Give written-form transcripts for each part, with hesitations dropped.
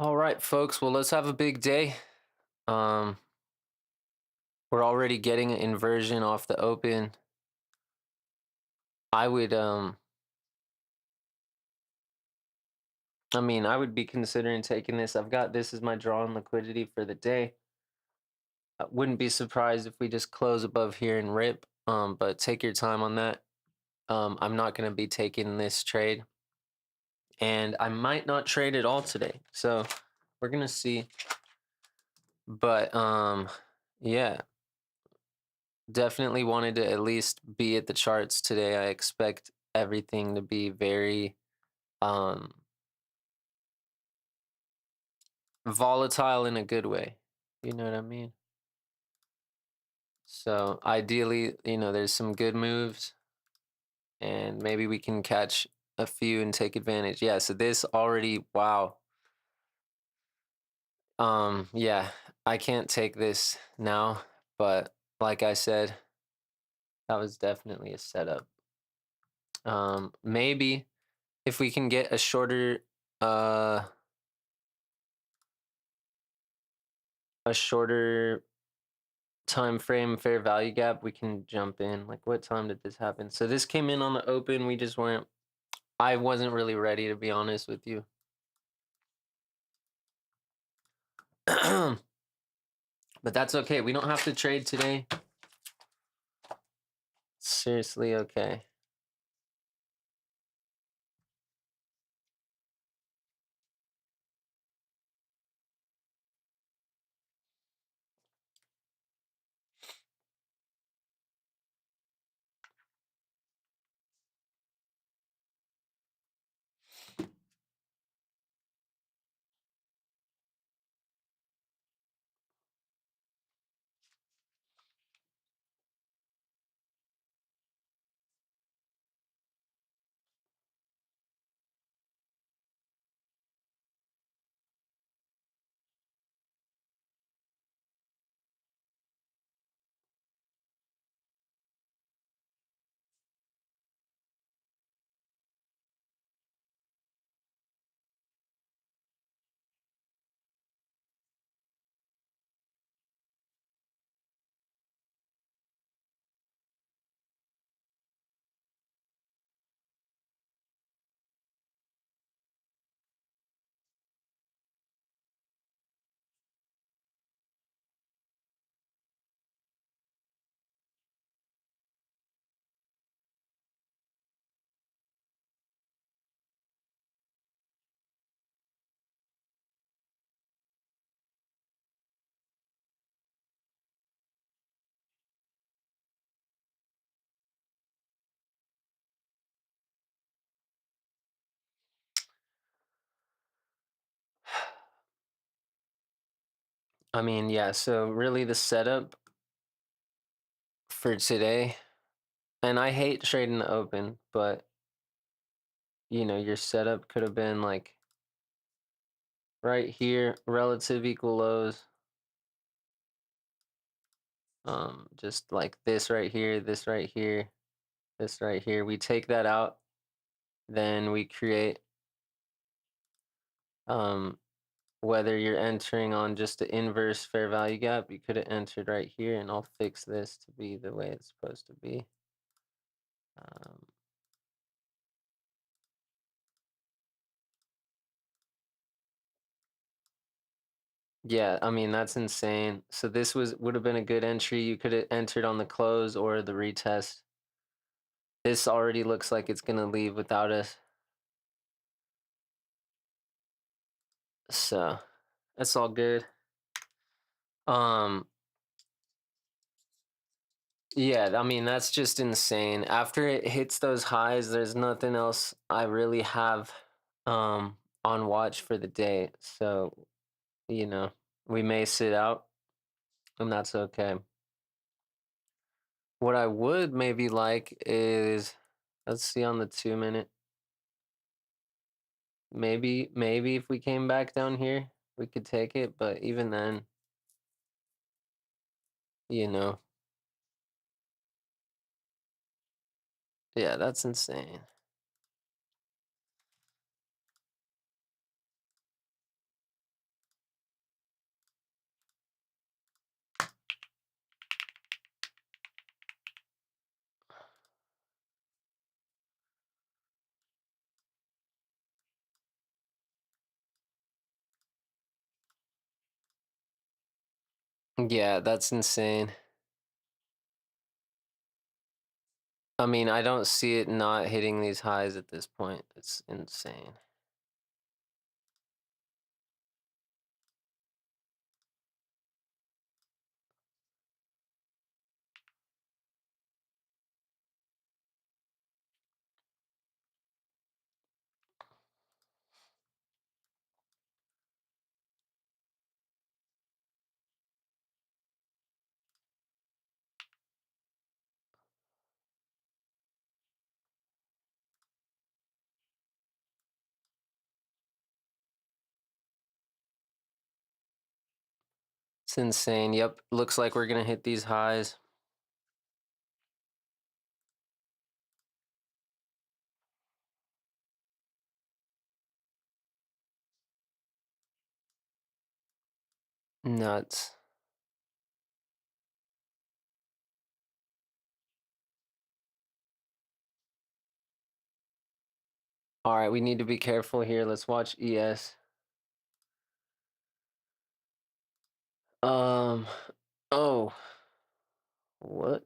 All right, folks. Well, let's have a big day. Um, we're already getting an inversion off the open. I would, I would be considering taking this. I've got this as my draw and liquidity for the day. I wouldn't be surprised if we just close above here and rip. But take your time on that. I'm not going to be taking this trade, and I might not trade at all today. So we're gonna see. But yeah. Definitely wanted to at least be at the charts today. I expect everything to be very um volatile in a good way. You know what I mean? So ideally, there's some good moves and maybe we can catch a few and take advantage. Yeah, so this already, wow. Yeah, I can't take this now, but like I said, that was definitely a setup. Maybe if we can get uh a shorter time frame fair value gap, we can jump in. Like, what time did this happen? So this came in on the open. We just weren't. I wasn't really ready, to be honest with you. But that's okay. We don't have to trade today. Seriously, okay. Yeah. So really, the setup for today, and I hate trading the open, but your setup could have been like right here, relative equal lows. Just like this right here, this right here, this right here. We take that out, then we create um whether you're entering on just the inverse fair value gap, you could have entered right here, and I'll fix this to be the way it's supposed to be. Um, yeah, that's insane. So this would have been a good entry. You could have entered on the close or the retest. This already looks like it's gonna leave without us. So that's all good. Um, yeah, that's just insane. After it hits those highs, there's nothing else I really have on watch for the day. So, you know, we may sit out, and that's okay. What I would maybe like is, let's see on the 2 minute. Maybe if we came back down here, we could take it, but even then, you know, yeah, that's insane. Yeah, that's insane. I mean, I don't see it not hitting these highs at this point. It's insane. It's insane. Yep, looks like we're gonna hit these highs. Nuts. All right, we need to be careful here. Let's watch ES. Um, oh, what?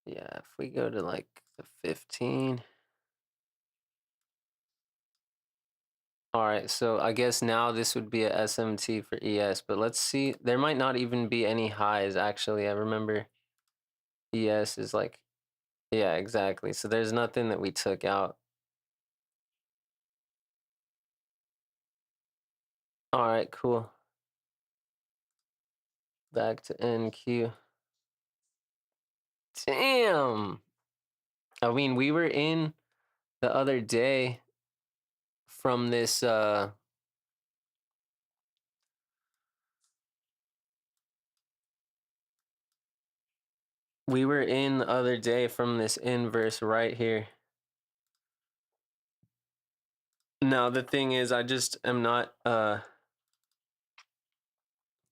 Yeah, if we go to like the 15. All right, so I guess now this would be a SMT for ES, but let's see. There might not even be any highs, actually. I remember ES is like, yeah, exactly. So there's nothing that we took out. All right, cool. Back to NQ. Damn. I mean, we were in the other day from this we were in the other day from this inverse right here. Now the thing is I just am not at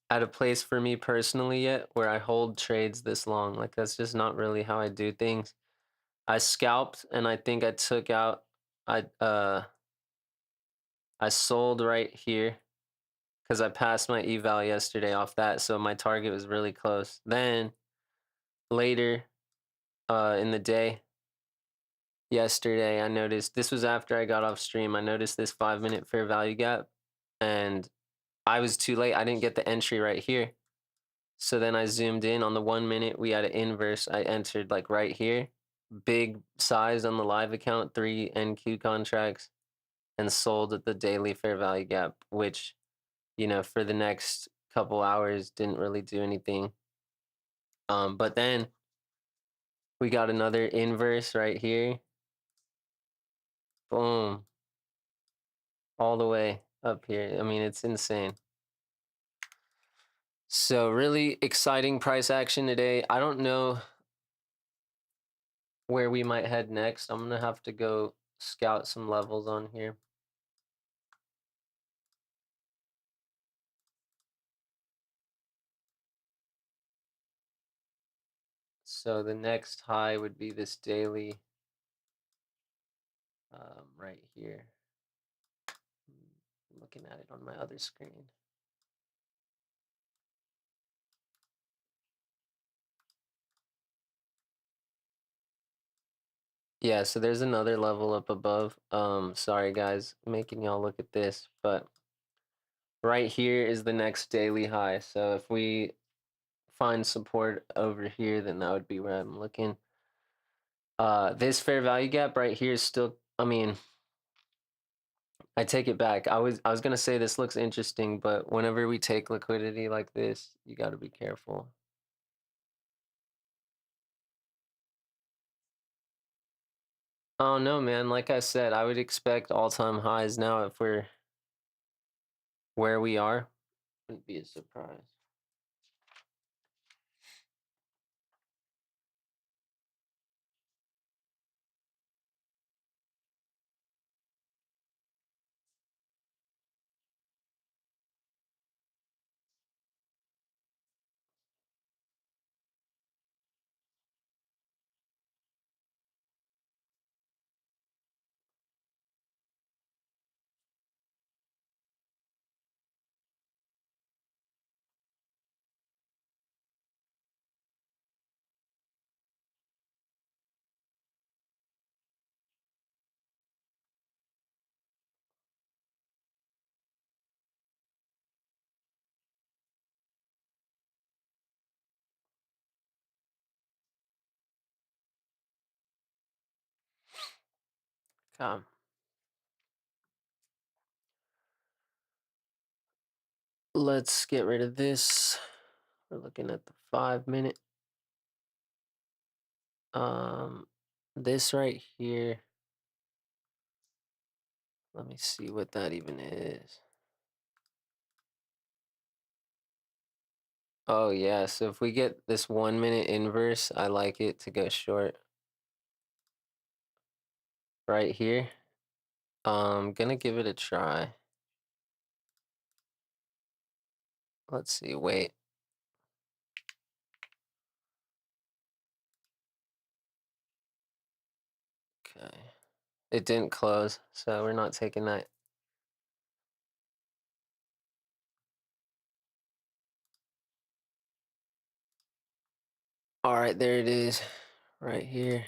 a place for me personally yet where I hold trades this long. Like that's just not really how I do things. I scalped and I think I took out I sold right here because I passed my eval yesterday off that, so my target was really close. Then later in the day yesterday, I noticed this was after I got off stream. I noticed this 5 minute fair value gap, and I was too late. I didn't get the entry right here. So then I zoomed in on the 1 minute. We had an inverse. I entered like right here, big size on the live account, 3 NQ contracts, and sold at the daily fair value gap, which, for the next couple hours didn't really do anything. But then we got another inverse right here. Boom. All the way up here. I mean, it's insane. So really exciting price action today. I don't know where we might head next. I'm gonna have to go scout some levels on here. So the next high would be this daily right here. I'm looking at it on my other screen. Yeah, so there's another level up above. Sorry guys, making y'all look at this, but right here is the next daily high. So if we find support over here, then that would be where I'm looking. This fair value gap right here is still, I mean, I take it back. I was gonna say this looks interesting, but whenever we take liquidity like this, you got to be careful. Oh no, man. Like I said, I would expect all-time highs now if we're where we are. Wouldn't be a surprise. Um, let's get rid of this. We're looking at the 5 minute. Um, this right here. Let me see what that even is. Oh yeah, so if we get this 1 minute inverse, I like it to go short right here. Gonna give it a try. Let's see, wait. Okay. It didn't close, so we're not taking that. All right, there it is, right here.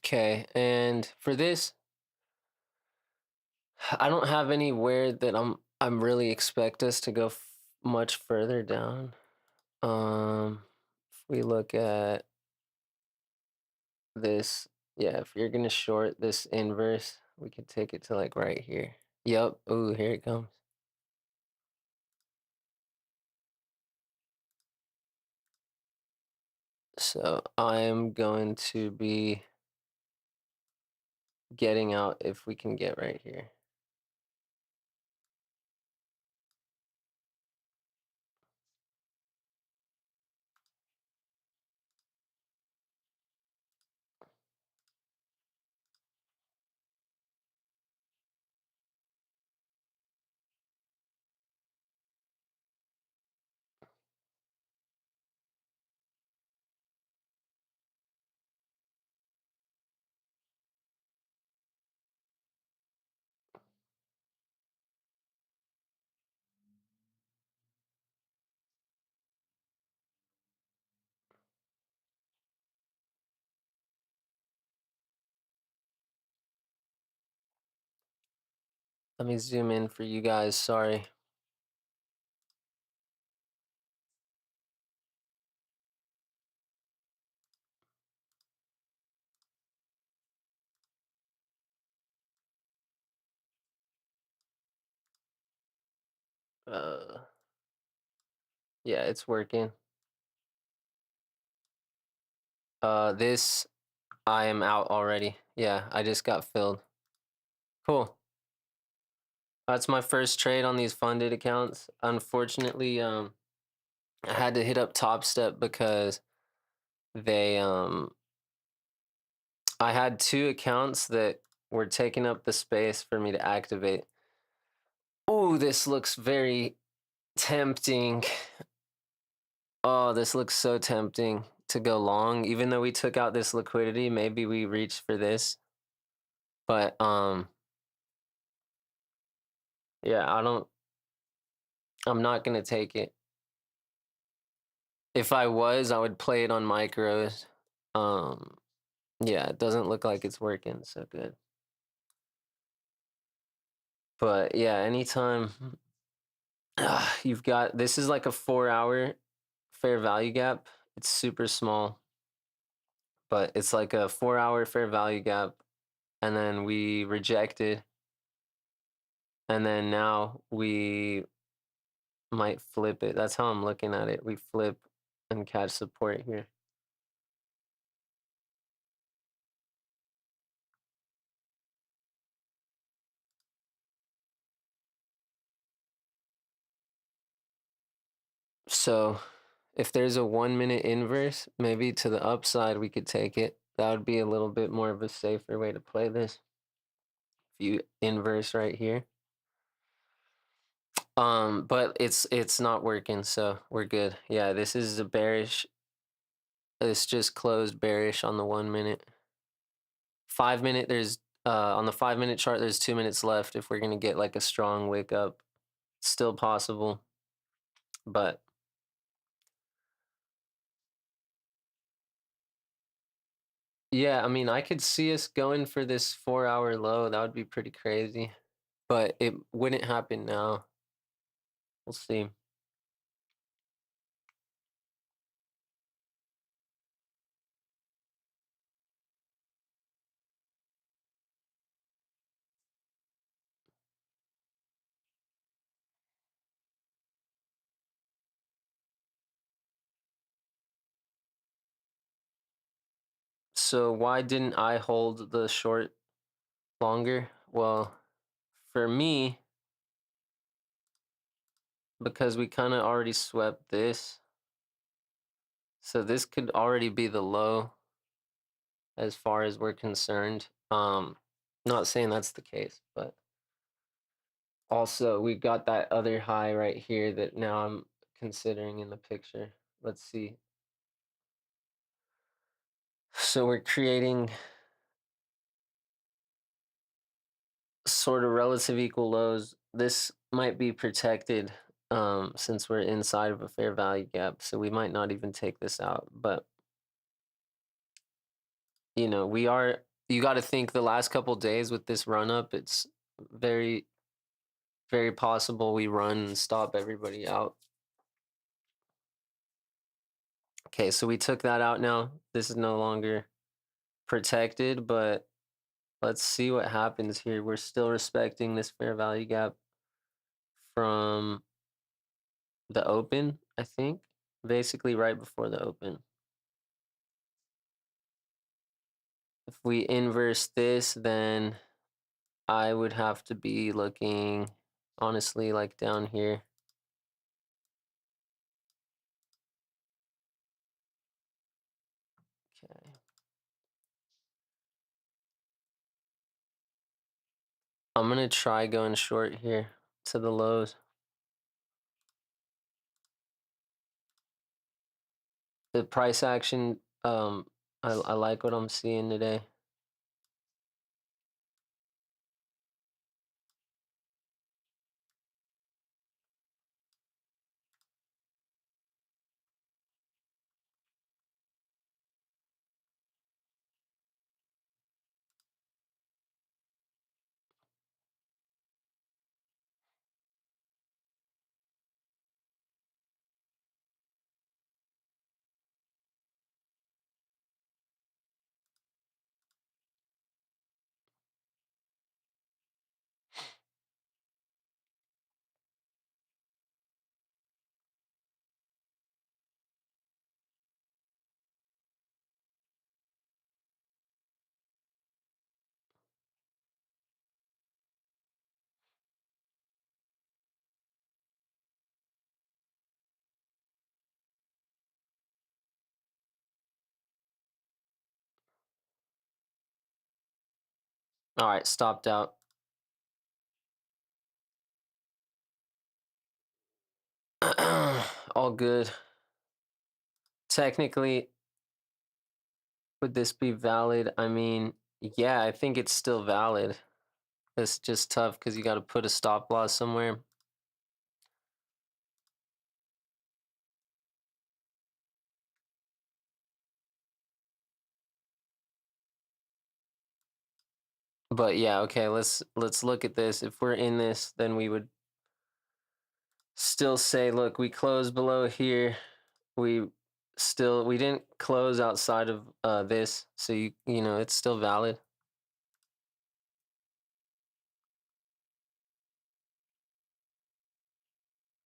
Okay, and for this, I don't have anywhere that I'm really expect us to go much further down. If we look at this, yeah, if you're gonna short this inverse, we could take it to like right here. Yep. Ooh, here it comes. So I'm going to be getting out if we can get right here. Let me zoom in for you guys. Sorry. Uh, yeah, it's working. This I am out already. Yeah, I just got filled. Cool. That's my first trade on these funded accounts. Unfortunately, I had to hit up Top Step because they I had two accounts that were taking up the space for me to activate. Oh, this looks very tempting. Oh, this looks so tempting to go long. Even though we took out this liquidity, maybe we reached for this. But yeah, I'm not gonna take it. If I was, I would play it on micros. Um yeah, it doesn't look like it's working so good. But yeah, anytime you've got this is like a 4 hour fair value gap. It's super small, but it's like a 4 hour fair value gap. And then we rejected. And then now we might flip it. That's how I'm looking at it. We flip and catch support here. So if there's a 1 minute inverse, maybe to the upside, we could take it. That would be a little bit more of a safer way to play this. If you inverse right here. But it's not working, so we're good. Yeah, this is a bearish. This just closed bearish on the 1 minute. 5 minute, there's on the 5 minute chart, there's 2 minutes left if we're gonna get like a strong wake up. It's still possible, but Yeah, I mean, I could see us going for this 4-hour low. That would be pretty crazy, but it wouldn't happen now. We'll see. So why didn't I hold the short longer? Well, for me, because we kind of already swept this, so this could already be the low as far as we're concerned. Not saying that's the case, but also we got that other high right here that now I'm considering in the picture. Let's see. So we're creating sort of relative equal lows. This might be protected since we're inside of a fair value gap, so we might not even take this out. But we are. You got to think the last couple days with this run up, it's very, very possible we run and stop everybody out. Okay, so we took that out now. This is no longer protected, but let's see what happens here. We're still respecting this fair value gap from the open, I think, basically right before the open. If we inverse this, then I would have to be looking, honestly, like down here. Okay. I'm going to try going short here to the lows. The price action, I like what I'm seeing today. All right, stopped out. All good. Technically, would this be valid? I mean, yeah, I think it's still valid. It's just tough because you got to put a stop loss somewhere. But yeah, okay, let's look at this. If we're in this, then we would still say, look, we closed below here. We didn't close outside of this, so you know it's still valid.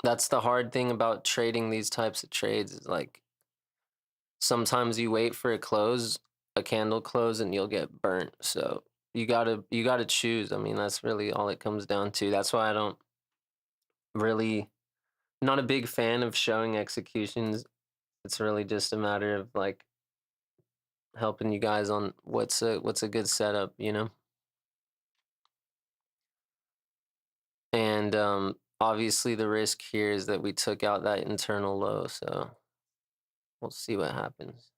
That's the hard thing about trading these types of trades is like sometimes you wait for a candle close, and you'll get burnt. So you gotta choose. I mean, that's really all it comes down to. That's why I don't really not a big fan of showing executions. It's really just a matter of like helping you guys on what's a good setup. And obviously the risk here is that we took out that internal low, so we'll see what happens.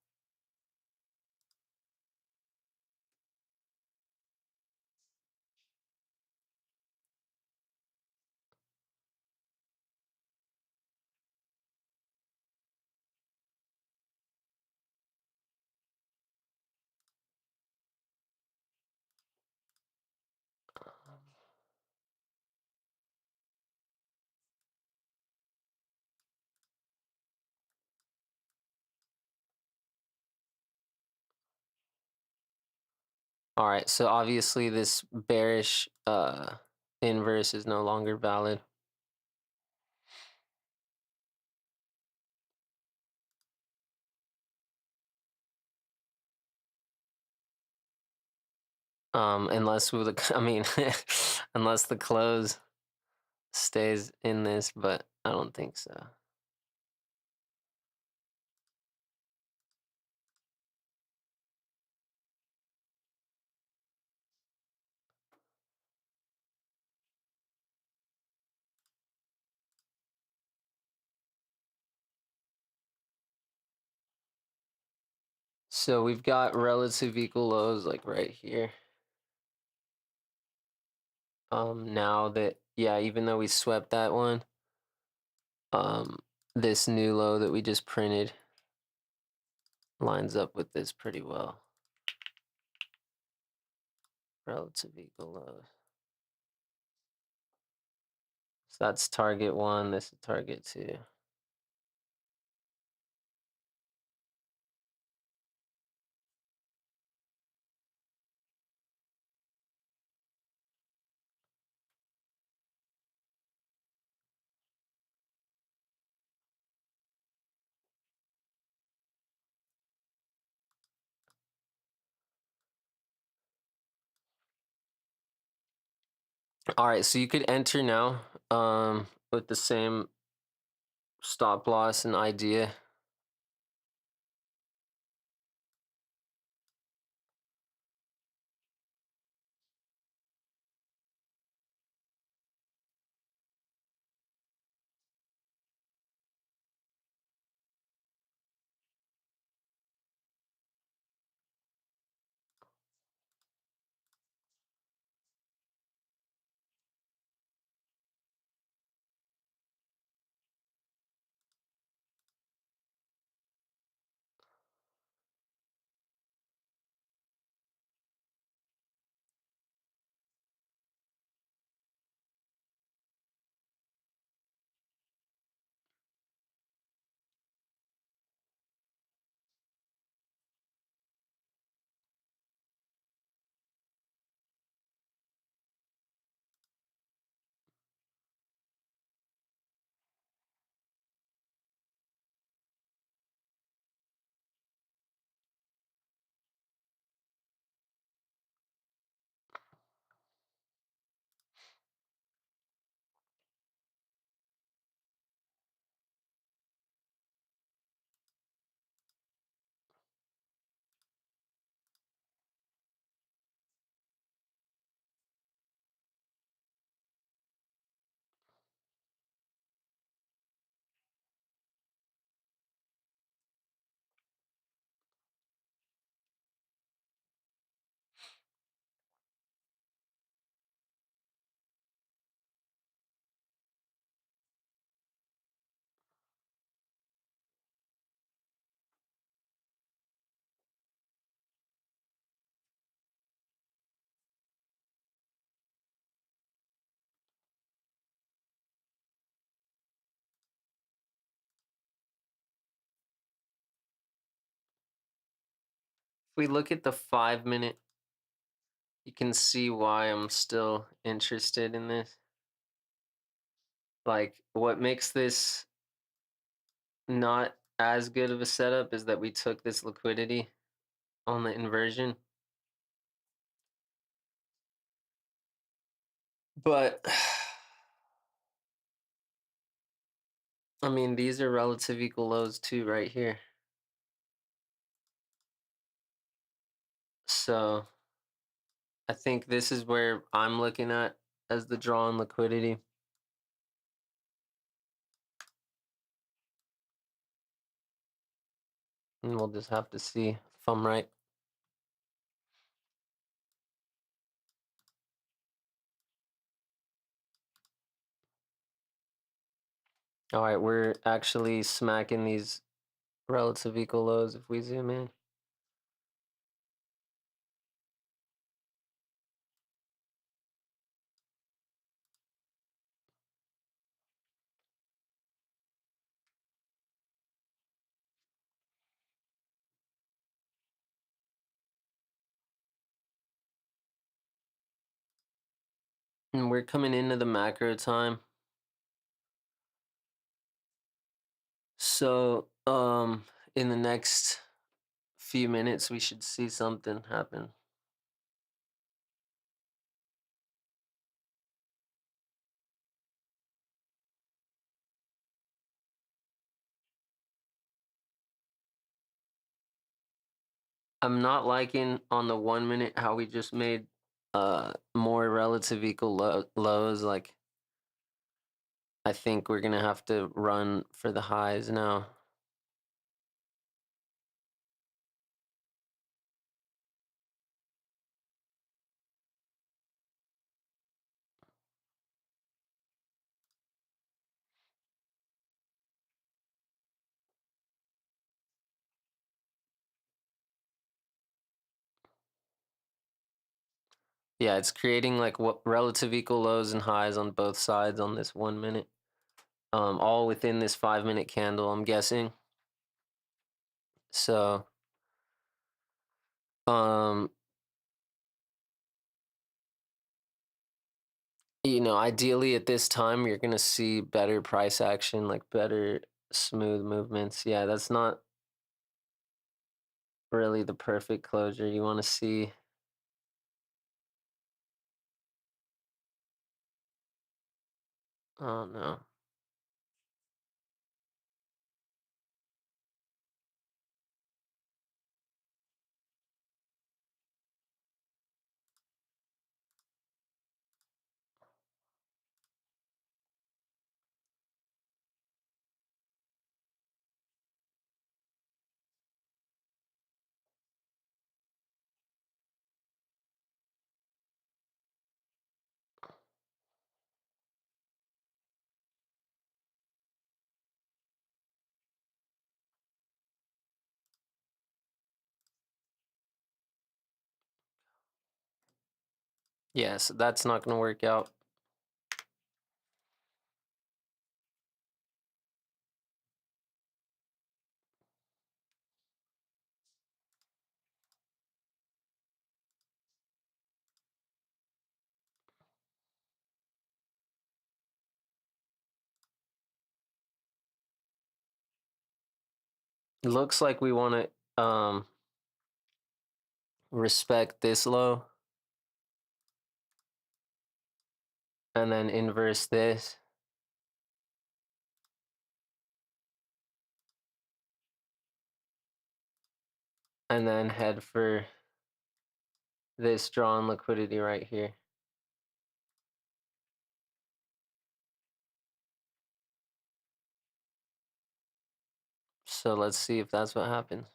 All right, so obviously this bearish inverse is no longer valid. Unless with the, I mean, unless the close stays in this, but I don't think so. So we've got relative equal lows like right here. Now that, yeah, even though we swept that one, um, this new low that we just printed lines up with this pretty well. Relative equal lows. So that's target one, this is target two. All right, so you could enter now with the same stop loss and idea. If we look at the 5 minute, you can see why I'm still interested in this. Like, what makes this not as good of a setup is that we took this liquidity on the inversion. But I mean, these are relative equal lows too, right here. So I think this is where I'm looking at as the draw on liquidity. And we'll just have to see if I'm right. All right, we're actually smacking these relative equal lows if we zoom in. And we're coming into the macro time. So, in the next few minutes, we should see something happen. I'm not liking on the 1 minute how we just made more relative equal lows. Like, I think we're gonna have to run for the highs now. Yeah, it's creating like what relative equal lows and highs on both sides on this 1 minute. All within this 5 minute candle, I'm guessing. So, um, ideally at this time, you're gonna see better price action, like better smooth movements. Yeah, that's not really the perfect closure you want to see. Oh no. Yes, that's not gonna work out. It looks like we want to respect this low and then inverse this and then head for this drawn liquidity right here. So let's see if that's what happens.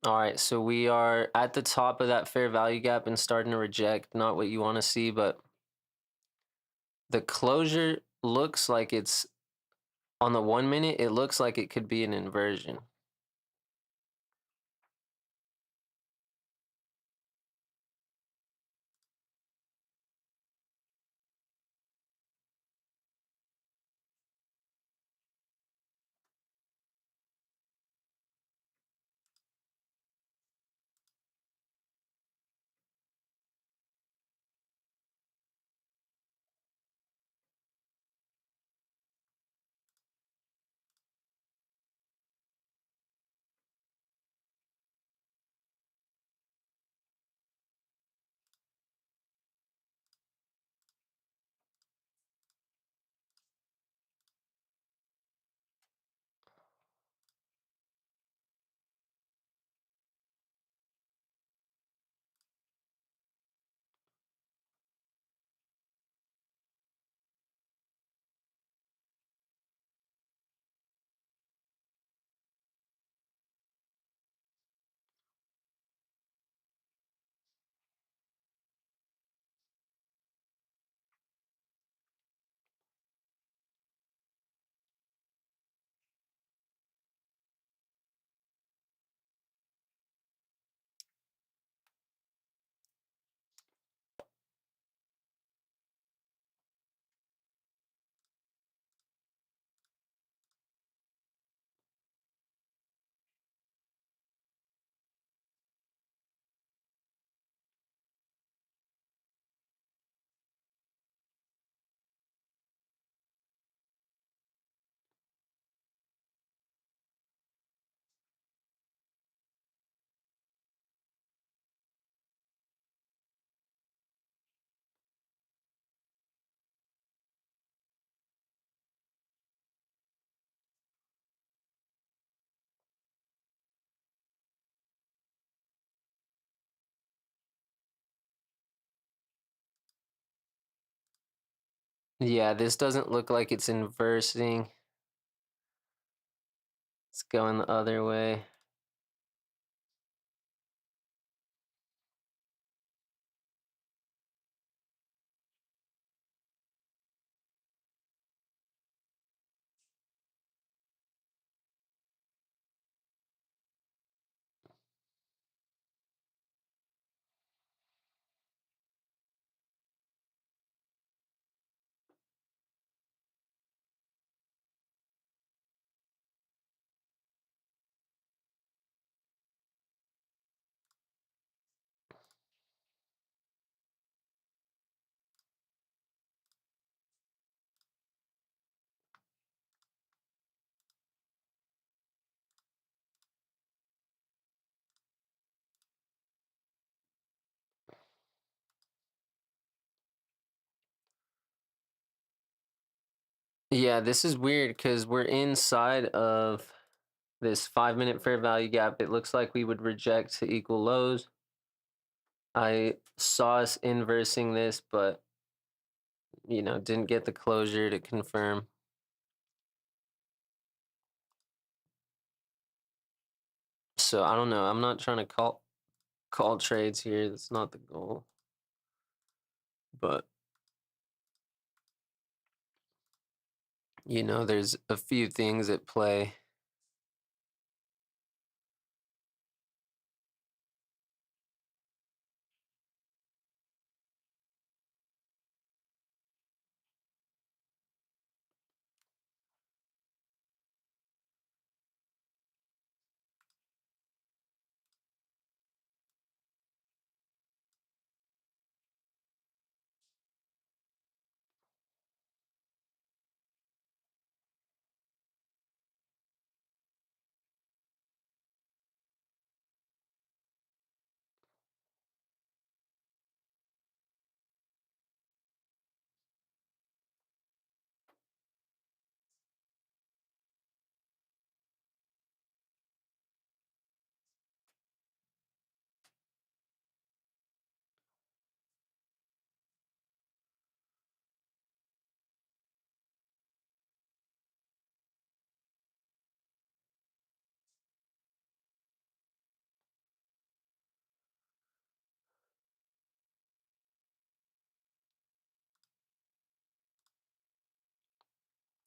All right, so we are at the top of that fair value gap and starting to reject, not what you want to see, but the closure looks like it's on the 1 minute, it looks like it could be an inversion. Yeah, this doesn't look like it's inversing. It's going the other way. Yeah, this is weird because we're inside of this 5 minute fair value gap. It looks like we would reject to equal lows. I saw us inversing this, but didn't get the closure to confirm. So I don't know. I'm not trying to call trades here. That's not the goal. But there's a few things at play.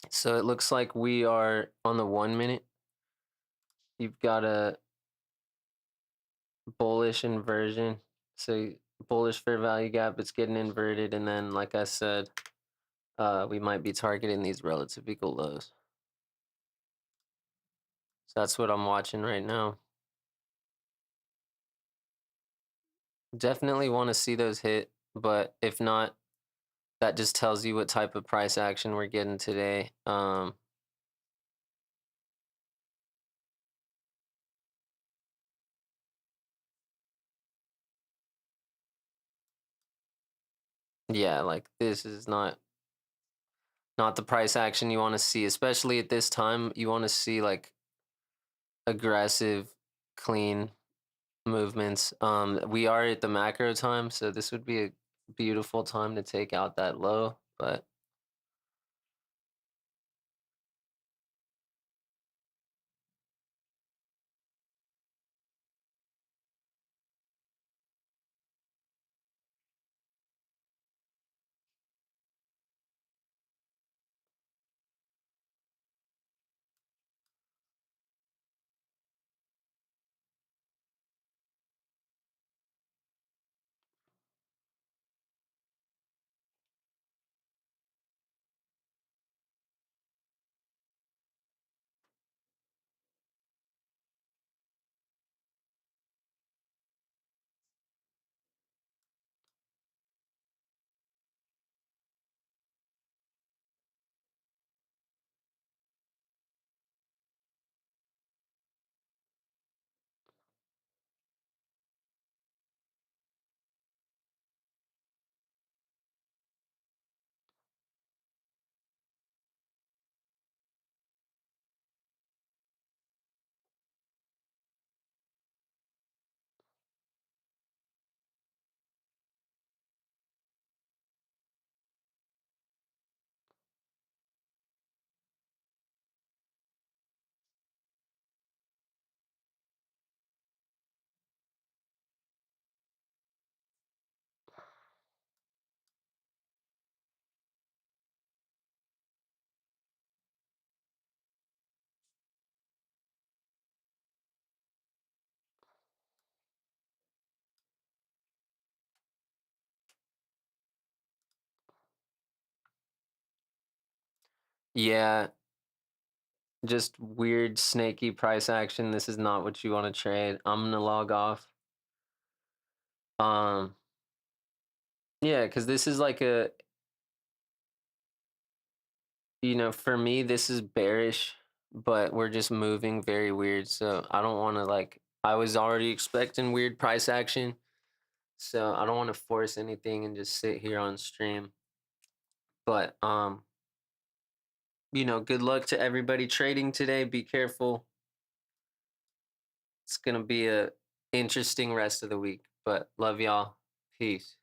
So it looks like we are on the 1 minute. You've got a bullish inversion. So bullish fair value gap, it's getting inverted. And then, like I said, we might be targeting these relative equal lows. So that's what I'm watching right now. Definitely want to see those hit, but if not, that just tells you what type of price action we're getting today. Yeah, like this is not the price action you want to see, especially at this time. You want to see like aggressive, clean movements. We are at the macro time, so this would be a beautiful time to take out that low, but Yeah, just weird snaky price action. This is not what you want to trade. I'm gonna log off. Um, yeah, because this is like a, for me, this is bearish, but we're just moving very weird. So I don't want to like. I was already expecting weird price action, so I don't want to force anything and just sit here on stream. But good luck to everybody trading today. Be careful. It's gonna be a interesting rest of the week. But love y'all. Peace.